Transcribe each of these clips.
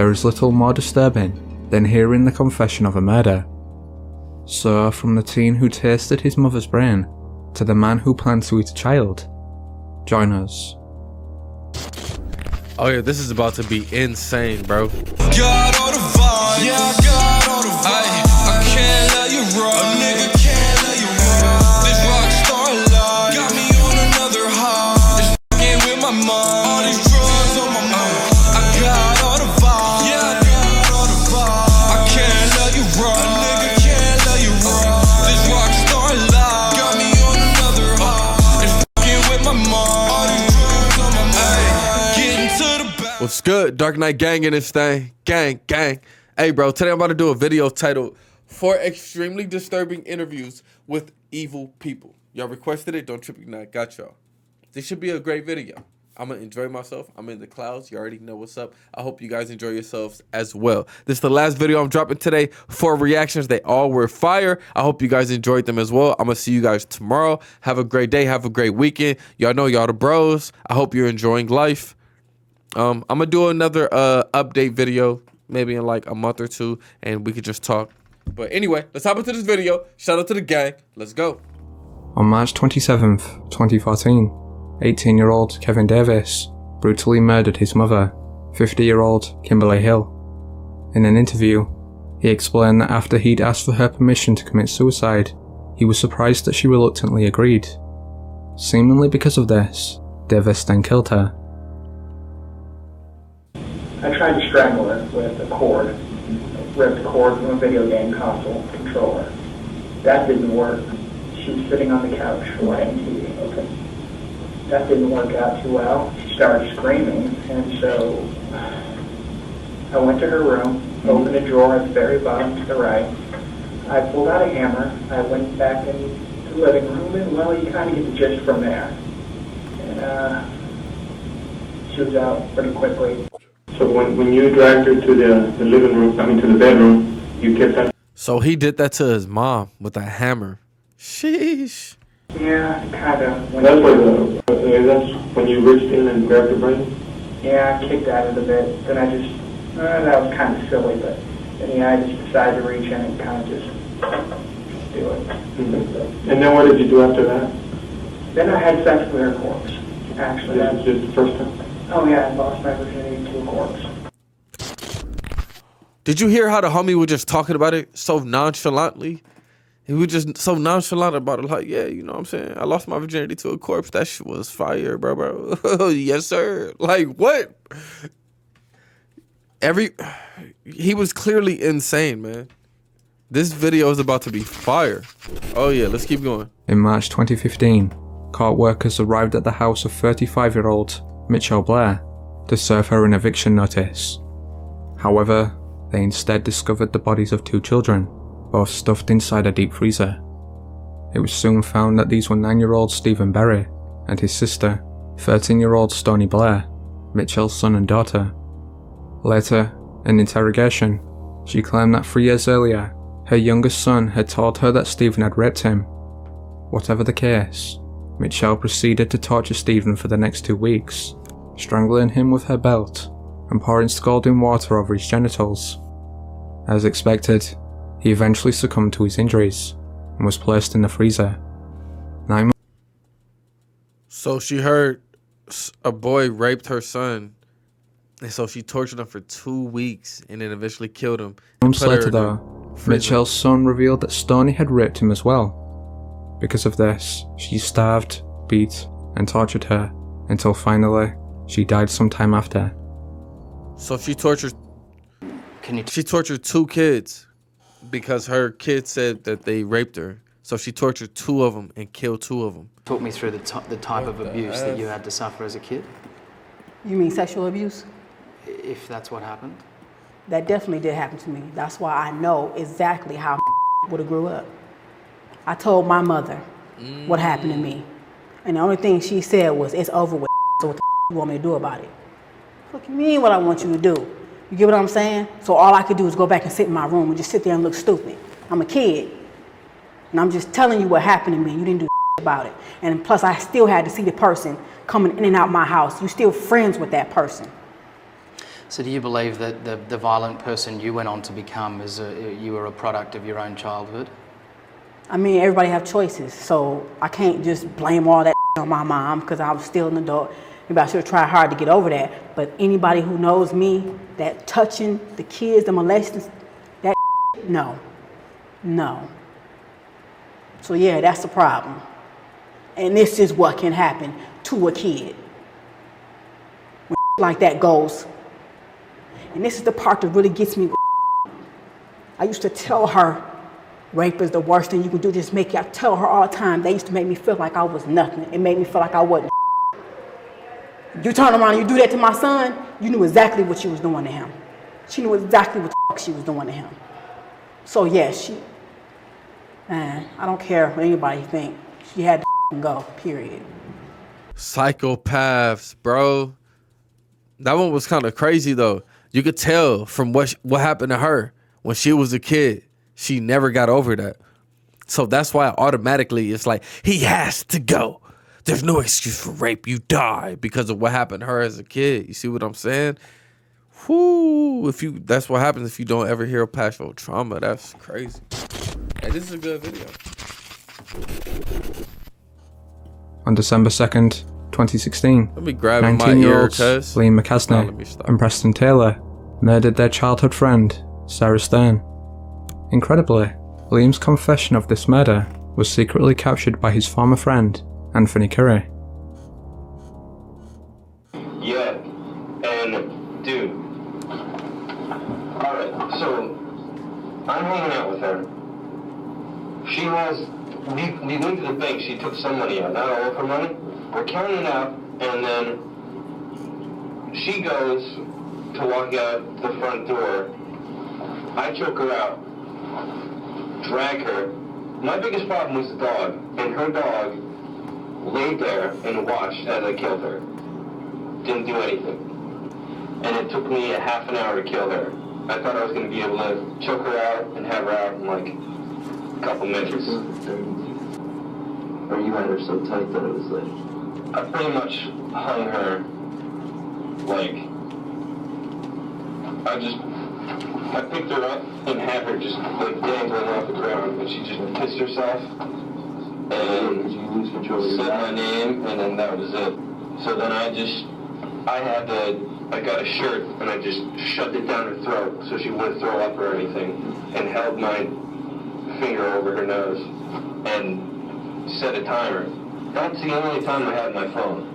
There is little more disturbing than hearing the confession of a murder. So, from the teen who tasted his mother's brain to the man who planned to eat a child, join us. Oh yeah, this is about to be insane, bro. Got all the vibes. Yeah, I got all the vibes. I can't let you run. A nigga can't let you run. This rock star life got me on another high. It's fucking with my mind. All these drugs on my mind. I got all the vibes. Yeah, I got all the vibes. I can't let you run. A nigga can't let you run. This rock star life got me on another high. It's fucking with my mind. All these drugs on my mind. Getting to the back. What's good? Dark Knight Gang in this thing. Gang, gang. Hey, bro, today I'm about to do a video titled 4 Extremely Disturbing Interviews with Evil People. Y'all requested it. Don't trip, ignite. Got y'all. This should be a great video. I'm going to enjoy myself. I'm in the clouds. You already know what's up. I hope you guys enjoy yourselves as well. This is the last video I'm dropping today. 4 reactions. They all were fire. I hope you guys enjoyed them as well. I'm going to see you guys tomorrow. Have a great day. Have a great weekend. Y'all know y'all the bros. I hope you're enjoying life. I'm going to do another update video maybe in like a month or 2, and we could just talk. But anyway, let's hop into this video. Shout out to the gang. Let's go. On March 27th, 2014, 18-year-old Kevin Davies brutally murdered his mother, 50-year-old Kimberly Hill. In an interview, he explained that after he'd asked for her permission to commit suicide, he was surprised that she reluctantly agreed. Seemingly because of this, Davies then killed her. I tried to strangle her with a cord, ripped the cord from a video game console controller. That didn't work. She was sitting on the couch watching TV. Okay. That didn't work out too well. She started screaming, and so I went to her room, opened a drawer at the very bottom to the right. I pulled out a hammer. I went back into the living room, and well, you kind of get the gist from there. And she was out pretty quickly. So when you dragged her to the living room, to the bedroom, you kept that? So he did that to his mom with a hammer. Sheesh. Yeah, kind of. That's when you reached in and grabbed her brain? Yeah, I kicked at it a bit. Then I just, that was kind of silly, but then yeah, I just decided to reach in and kind of just do it. Mm-hmm. And then what did you do after that? Then I had sex with her corpse, actually. This is just the first time? Oh yeah, I lost my virginity to a corpse. Did you hear how the homie was just talking about it so nonchalantly? He was just so nonchalant about it, like, yeah, you know what I'm saying? I lost my virginity to a corpse. That shit was fire, bro. Yes, sir. Like, what? He was clearly insane, man. This video is about to be fire. Oh, yeah, let's keep going. In March 2015, court workers arrived at the house of 35-year-old Mitchell Blair to serve her an eviction notice. However, they instead discovered the bodies of 2 children, both stuffed inside a deep freezer. It was soon found that these were 9-year-old Stephen Berry and his sister, 13-year-old Stoney Blair, Mitchell's son and daughter. Later, in interrogation, she claimed that 3 years earlier, her youngest son had told her that Stephen had raped him. Whatever the case, Mitchell proceeded to torture Stephen for the next 2 weeks, strangling him with her belt and pouring scalding water over his genitals. As expected, he eventually succumbed to his injuries and was placed in the freezer. 9 months. So she heard a boy raped her son, and so she tortured him for 2 weeks and then eventually killed him. Months later though, Mitchell's son revealed that Stoney had raped him as well. Because of this, she starved, beat, and tortured her until finally she died sometime after. So she tortured 2 kids because her kids said that they raped her. So she tortured 2 of them and killed 2 of them. Talk me through the type of abuse that you had to suffer as a kid. You mean sexual abuse? If that's what happened. That definitely did happen to me. That's why I know exactly how would have grew up. I told my mother what happened to me. And the only thing she said was, it's over with, so what the you want me to do about it? What do you mean what I want you to do? You get what I'm saying? So all I could do is go back and sit in my room and just sit there and look stupid. I'm a kid. And I'm just telling you what happened to me. You didn't do about it. And plus I still had to see the person coming in and out my house. You still friends with that person. So do you believe that the violent person you went on to become you were a product of your own childhood? I mean, everybody have choices, so I can't just blame all that on my mom because I was still an adult. Maybe I should have tried hard to get over that. But anybody who knows me, that touching the kids, the molesting, that no. So yeah, that's the problem. And this is what can happen to a kid when like that goes. And this is the part that really gets me. I used to tell her, rape is the worst thing you can do. Just make it. I tell her all the time. They used to make me feel like I was nothing. It made me feel like I wasn't. You turn around and you do that to my son, you knew exactly what she was doing to him. She knew exactly what the she was doing to him. So yeah, I don't care what anybody think. She had to go, period. Psychopaths, bro. That one was kind of crazy though. You could tell from what happened to her when she was a kid. She never got over that. So that's why automatically it's like, he has to go. There's no excuse for rape. You die because of what happened to her as a kid. You see what I'm saying? Whoo, that's what happens if you don't ever hear of pastoral trauma. That's crazy. Hey, this is a good video. On December 2nd, 2016, Let me grab in my ear, olds cuz. Liam Let McCasney me stop. and Preston Taylor murdered their childhood friend, Sarah Stern. Incredibly, Liam's confession of this murder was secretly captured by his former friend, Anthony Curry. Yeah, and dude, alright, so I'm hanging out with her. She has, we went to the bank, she took some money out, not all of her money. We're counting it out, and then she goes to walk out the front door. I choke her out, drag her. My biggest problem was the dog, and her dog laid there and watched as I killed her. Didn't do anything. And it took me a half an hour to kill her. I thought I was going to be able to choke her out and have her out in like a couple minutes. Or you had her so tight that it was like... I pretty much hung her, like... I picked her up and had her just like dangling off the ground, and she just pissed herself. And you lose control said my name, and then that was it. So then I got a shirt, and I just shoved it down her throat so she wouldn't throw up or anything, and held my finger over her nose, and set a timer. That's the only time I had my phone.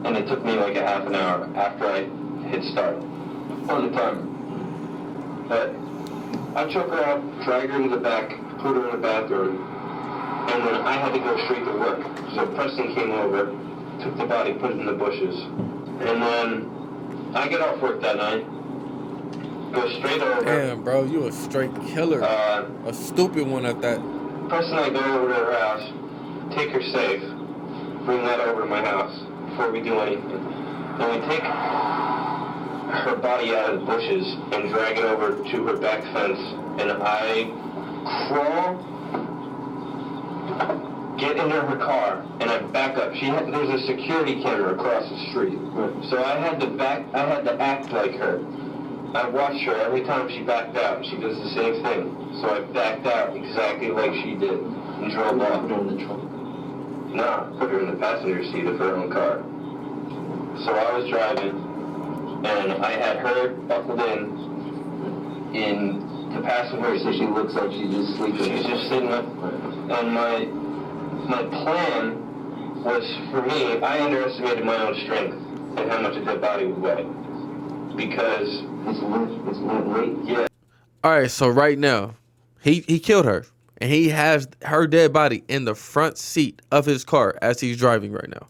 And it took me like a half an hour after I hit start on the timer. But I took her out, dragged her into the back, put her in the bathroom, and then I had to go straight to work. So Preston came over, took the body, put it in the bushes. And then I get off work that night, go straight over. Damn, bro, you a straight killer. A stupid one at that. Preston and I go over to her house, take her safe, bring that over to my house before we do anything. Then we take her body out of the bushes and drag it over to her back fence, and I crawl, get into her car, and I back up. There's a security camera across the street, so I had to act like her. I watched her every time she backed out. She does the same thing. So I backed out exactly like she did and drove off. Put her in the trunk? No, put her in the passenger seat of her own car. So I was driving, and I had her buckled in the passenger seat. So she looks like she's just sleeping. She's just sitting up. And my plan was, for me, I underestimated my own strength and how much a dead body would weigh. Because it's weight, yeah. All right, so right now, he killed her, and he has her dead body in the front seat of his car as he's driving right now.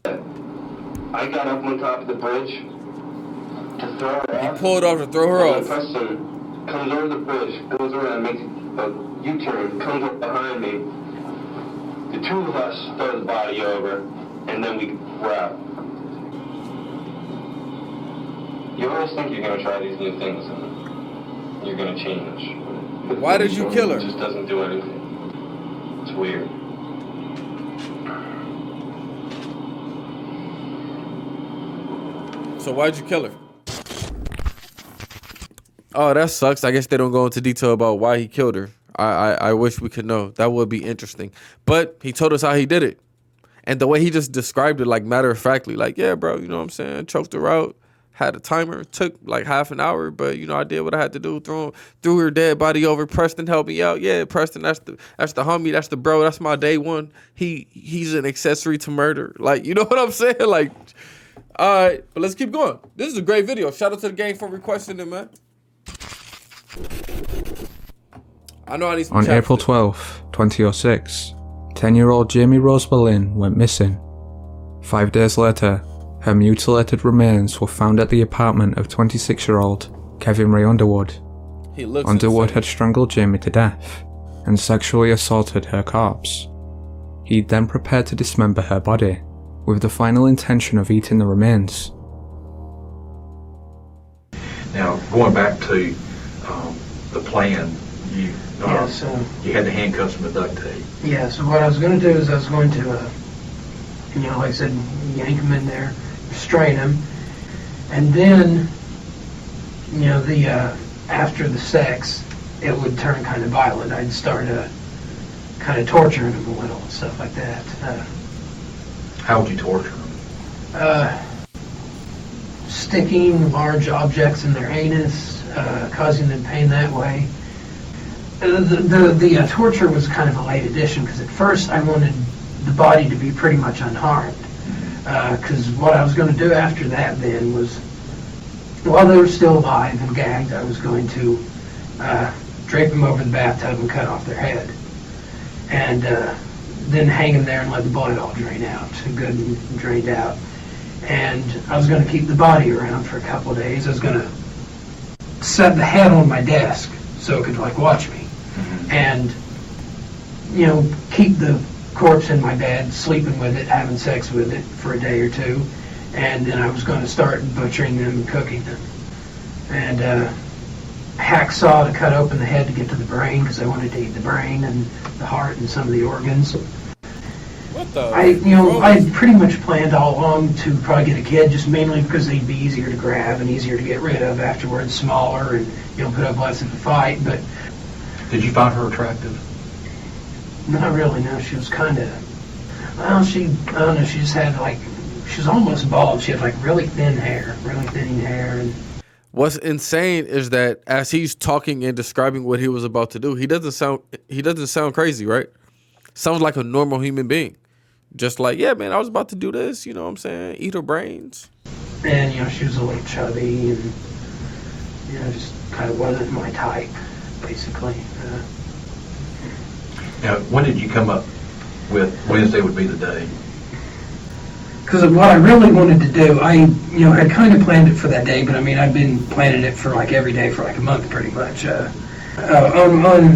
I got up on top of the bridge to throw her off. He pulled off to throw her off. Preston comes over the bridge, goes around, makes a U-turn, comes up behind me. The two of us throw the body over, and then we're out. You always think you're going to try these new things and you're going to change. But why did you kill her? It just doesn't do anything. It's weird. So why'd you kill her? Oh, that sucks. I guess they don't go into detail about why he killed her. I wish we could know. That would be interesting. But he told us how he did it. And the way he just described it, like, matter-of-factly, like, yeah, bro, you know what I'm saying? Choked her out, had a timer, took, like, half an hour, but, you know, I did what I had to do, threw her dead body over. Preston helped me out. Yeah, Preston, that's the homie, that's the bro, that's my day one. He's an accessory to murder. Like, you know what I'm saying? Like, all right, but let's keep going. This is a great video. Shout out to the gang for requesting it, man. I know I need some On chapstick. April 12, 2006, 10-year-old Jamie Rose Boleyn went missing. 5 days later, her mutilated remains were found at the apartment of 26-year-old Kevin Ray Underwood. He looks Underwood insane. had strangled Jamie to death and sexually assaulted her corpse. He then prepared to dismember her body, with the final intention of eating the remains. Now, going back to the plan, you had the handcuffs and the duct tape. Yeah, so what I was going to do is I was going to, like I said, yank him in there, restrain him, and then, after the sex, it would turn kind of violent. I'd start kind of torturing him a little and stuff like that. How would you torture them? Sticking large objects in their anus, causing them pain that way. The torture was kind of a late addition because at first I wanted the body to be pretty much unharmed. Because what I was going to do after that then was, while they were still alive and gagged, I was going to drape them over the bathtub and cut off their head. And then hang them there and let the blood all drain out, good and drained out. And I was going to keep the body around for a couple of days. I was going to set the head on my desk so it could, like, watch me. And, keep the corpse in my bed, sleeping with it, having sex with it for a day or two. And then I was going to start butchering them and cooking them. And hacksaw to cut open the head to get to the brain because I wanted to eat the brain and the heart and some of the organs. What the? I pretty much planned all along to probably get a kid, just mainly because they'd be easier to grab and easier to get rid of afterwards, smaller, and put up less of a fight. But did you find her attractive? Not really. No, she was kind of. Well, I don't know. She just had she was almost bald. She had really thinning hair, and. What's insane is that as he's talking and describing what he was about to do, he doesn't sound crazy, right? Sounds like a normal human being. Just like, yeah, man, I was about to do this, you know what I'm saying? Eat her brains. And, she was a little chubby and, just kind of wasn't my type, basically. Now, when did you come up with Wednesday would be the day? Because of what I really wanted to do, I, had kind of planned it for that day, but I've been planning it for every day for a month pretty much. On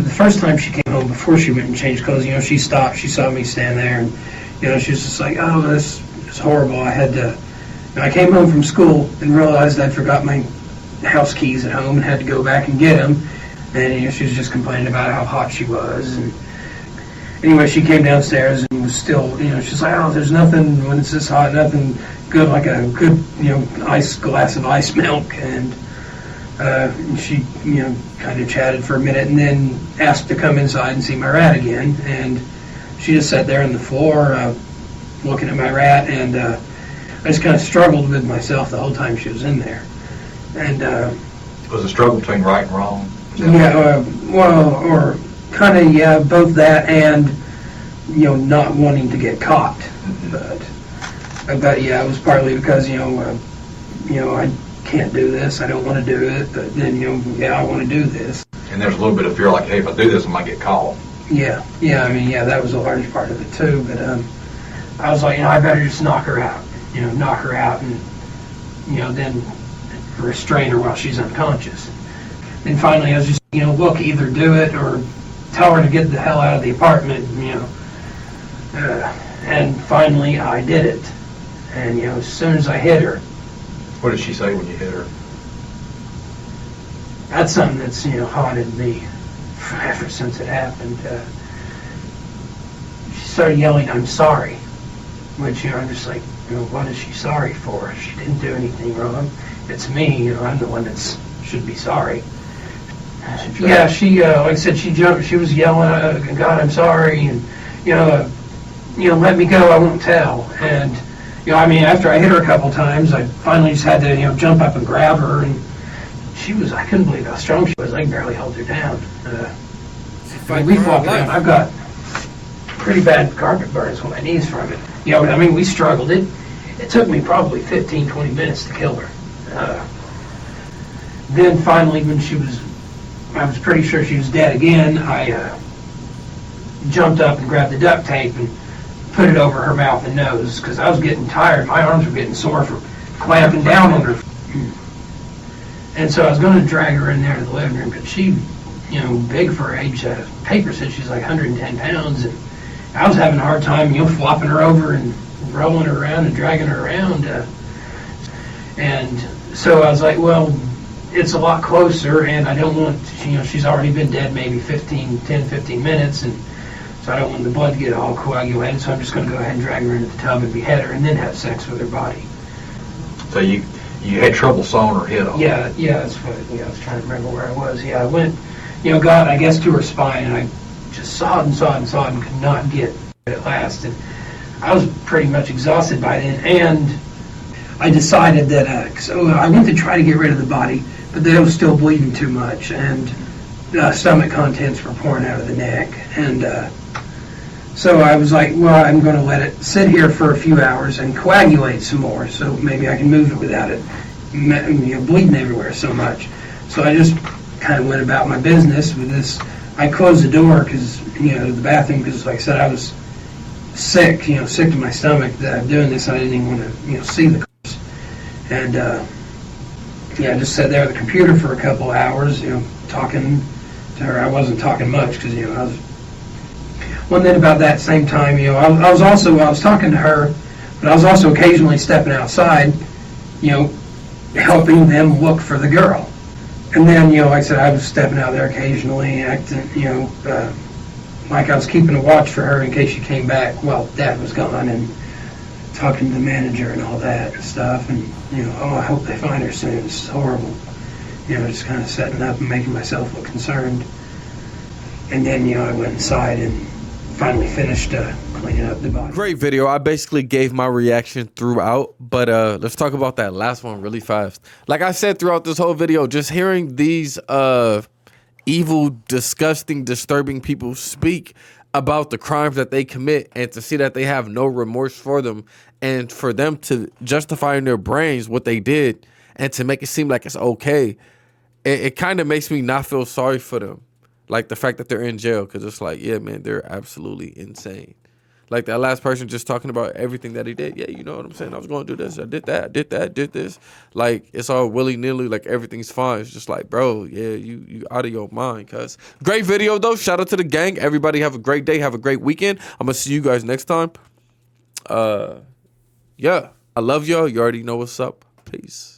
the first time she came home, before she went and changed clothes, she stopped, she saw me stand there, and, she was just like, oh, this is horrible. I came home from school and realized I'd forgot my house keys at home and had to go back and get them, and, she was just complaining about how hot she was, and anyway, she came downstairs and was still, she's like, oh, there's nothing when it's this hot, nothing good like a good, glass of ice milk. And she, kind of chatted for a minute and then asked to come inside and see my rat again. And she just sat there on the floor looking at my rat. And I just kind of struggled with myself the whole time she was in there. And it was a struggle between right and wrong? Yeah, or kind of, yeah, both that and, not wanting to get caught. But yeah, it was partly because, I can't do this, I don't want to do it, but then, I want to do this. And there's a little bit of fear, like, hey, if I do this, I might get caught. Yeah, that was a large part of it too, but I was like, I better just knock her out and, then restrain her while she's unconscious. And finally I was just, look, either do it or tell her to get the hell out of the apartment, and finally I did it. And, as soon as I hit her. What did she say when you hit her? That's something that's, haunted me ever since it happened. She started yelling, I'm sorry. Which, I'm just like, what is she sorry for? She didn't do anything wrong. It's me, I'm the one that should be sorry. Yeah, she, like I said, she jumped, she was yelling, God, I'm sorry, and, let me go, I won't tell. And, after I hit her a couple times, I finally just had to, jump up and grab her, and I couldn't believe how strong she was. I could barely hold her down. We walked around. I've got pretty bad carpet burns on my knees from it. We struggled. It took me probably 15, 20 minutes to kill her. Then finally, when I was pretty sure she was dead again, I jumped up and grabbed the duct tape and put it over her mouth and nose because I was getting tired. My arms were getting sore from clamping down on her. And so I was going to drag her in there to the living room, but she, big for her age, paper said she's like 110 pounds, and I was having a hard time, flopping her over and rolling her around and dragging her around. And so I was like, well, it's a lot closer, and I don't want, she's already been dead maybe 10, 15 minutes, and so I don't want the blood to get all coagulated, so I'm just going to go ahead and drag her into the tub and behead her and then have sex with her body. So you had trouble sawing her head off? Yeah, that's what, I was trying to remember where I was. Yeah, I went, got, I guess, to her spine, and I just sawed and could not get it at last. And I was pretty much exhausted by then, and I decided that, so I went to try to get rid of the body, but they was still bleeding too much, and stomach contents were pouring out of the neck. And so I was like, well, I'm going to let it sit here for a few hours and coagulate some more, so maybe I can move it without it bleeding everywhere so much. So I just kind of went about my business with this. I closed the door because, the bathroom, because like I said, I was sick, sick to my stomach that I'm doing this. I didn't even want to, see the corpse. And, I just sat there at the computer for a couple hours, talking to her. I wasn't talking much because, I was. Well, then about that same time, I was talking to her, but I was also occasionally stepping outside, helping them look for the girl. And then, like I said, I was stepping out there occasionally, acting, like I was keeping a watch for her in case she came back while Dad was gone, and talking to the manager and all that and stuff. And, I hope they find her soon. It's horrible. Just kind of setting up and making myself look concerned. And then, I went inside and finally finished cleaning up the body. Great video. I basically gave my reaction throughout, but let's talk about that last one really fast. Like I said throughout this whole video, just hearing these evil, disgusting, disturbing people speak about the crimes that they commit, and to see that they have no remorse for them, and for them to justify in their brains what they did and to make it seem like it's okay, it kind of makes me not feel sorry for them. Like the fact that they're in jail, because it's like, yeah, man, they're absolutely insane. Like that last person just talking about everything that he did. Yeah, you know what I'm saying? I was going to do this. I did that. I did that. Did this. Like, it's all willy-nilly. Like, everything's fine. It's just like, bro, yeah, you out of your mind, cuz. Great video, though. Shout out to the gang. Everybody have a great day. Have a great weekend. I'm going to see you guys next time. Yeah. I love y'all. You already know what's up. Peace.